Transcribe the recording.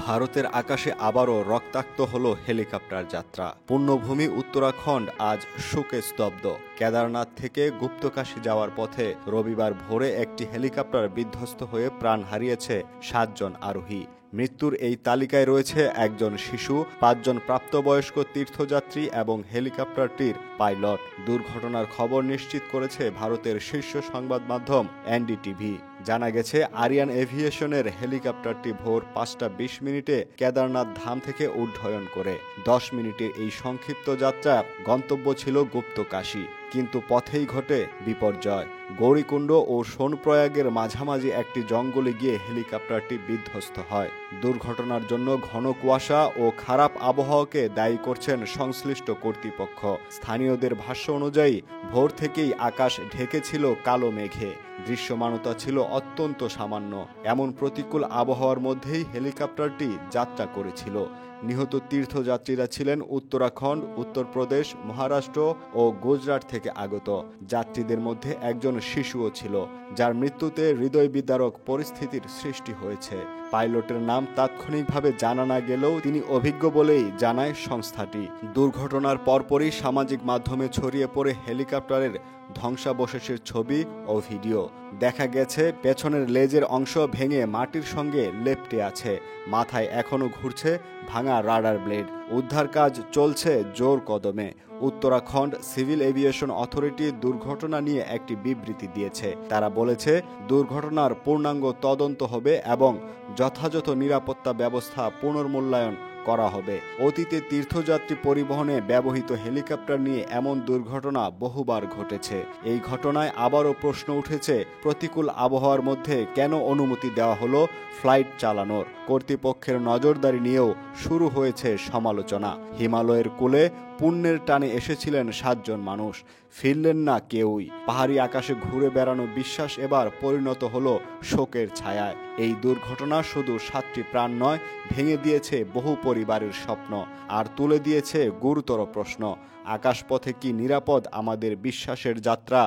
ভারতের আকাশে আবারও রক্তাক্ত হলো হেলিকপ্টার যাত্রা। পুণ্যভূমি উত্তরাখণ্ড আজ শোকে স্তব্ধ। কেদারনাথ থেকে গুপ্তকাশী যাওয়ার পথে রবিবার ভোরে একটি হেলিকপ্টার বিধ্বস্ত হয়ে প্রাণ হারিয়েছে 7 জন আরোহী। মৃত্যুর এই তালিকায় রয়েছে একজন শিশু, 5 জন প্রাপ্তবয়স্ক তীর্থযাত্রী এবং হেলিকপ্টারটির পাইলট। দুর্ঘটনার খবর নিশ্চিত করেছে ভারতের শীর্ষ সংবাদ মাধ্যম এনডিটিভি। জানা গেছে, আরিয়ান এভিয়েশনের হেলিকপ্টারটি ভোর 5টা 20 মিনিটে কেদারনাথ ধাম থেকে উড্ডয়ন করে। 10 মিনিটের এই সংক্ষিপ্ত যাত্রা গন্তব্য ছিল গুপ্তকাশী, কিন্তু পথেই ঘটে বিপর্যয়। গৌরীকুণ্ড ও সোনপ্রয়াগের মাঝামাঝি একটি জঙ্গলে গিয়ে হেলিকপ্টারটি বিধ্বস্ত হয়। দুর্ঘটনার জন্য ঘন কুয়াশা ও খারাপ আবহাওয়াকে দায়ী করছেন সংশ্লিষ্ট কর্তৃপক্ষ। স্থানীয়দের ভাষ্য অনুযায়ী ভোর থেকেই আকাশ ঢেকেছিল কালো মেঘে। দৃশ্যমানতা ছিল অত্যন্ত সামান্য। এমন প্রতিকূল আবহাওয়ার মধ্যেই হেলিকপ্টারটি যাত্রা করেছিল। নিহত তীর্থযাত্রীরা ছিলেন উত্তরাখণ্ড, উত্তরপ্রদেশ, মহারাষ্ট্র ও গুজরাট থেকে আগত। যাত্রীদের মধ্যে একজন শিশুও ছিল, যার মৃত্যুতে হৃদয় বিদারক পরিস্থিতির সৃষ্টি হয়েছে। পাইলটের নাম তাৎক্ষণিকভাবে জানা না গেলেও তিনি অভিজ্ঞ বলেই জানায় সংস্থাটি। দুর্ঘটনার পরপরই সামাজিক মাধ্যমে ছড়িয়ে পড়ে হেলিকপ্টারের ধ্বংসাবশেষের ছবি ও ভিডিও। দেখা গেছে, পেছনের লেজের অংশ ভেঙে মাটির সঙ্গে লেপ্টে আছে। মাথায় এখনো ঘুরছে ভাঙা রাডার ব্লেড। উদ্ধার কাজ চলছে জোর কদমে। উত্তরাখণ্ড সিভিল এভিয়েশন অথরিটি দুর্ঘটনা নিয়ে একটি বিবৃতি দিয়েছে। তারা বলেছে, দুর্ঘটনার পূর্ণাঙ্গ তদন্ত হবে এবং যথাযথ নিরাপত্তা ব্যবস্থা পুনর্মূল্যায়ন করা হবে। অতীতে তীর্থযাত্রী পরিবহনে ব্যবহৃত হেলিকপ্টার নিয়ে এমন দুর্ঘটনা বহুবার ঘটেছে। এই ঘটনায় আবারও প্রশ্ন উঠেছে, প্রতিকূল আবহাওয়ার মধ্যে কেন অনুমতি দেওয়া হলো ফ্লাইট চালানোর? কর্তৃপক্ষের নজরদারি নিয়েও শুরু হয়েছে সমালোচনা। হিমালয়ের কোলে পুণ্যের টানে এসেছিলেন 7 জন মানুষ, ফিরলেন না কেউই। পাহাড়ি আকাশে ঘুরে বেড়ানো বিশ্বাস এবার পরিণত হলো শোকের ছায়ায়। এই দুর্ঘটনা শুধু 7টি প্রাণ নয়, ভেঙে দিয়েছে বহু পরিবারের স্বপ্ন আর তুলে দিয়েছে গুরুতর প্রশ্ন, আকাশপথে কি নিরাপদ আমাদের বিশ্বাসের যাত্রা?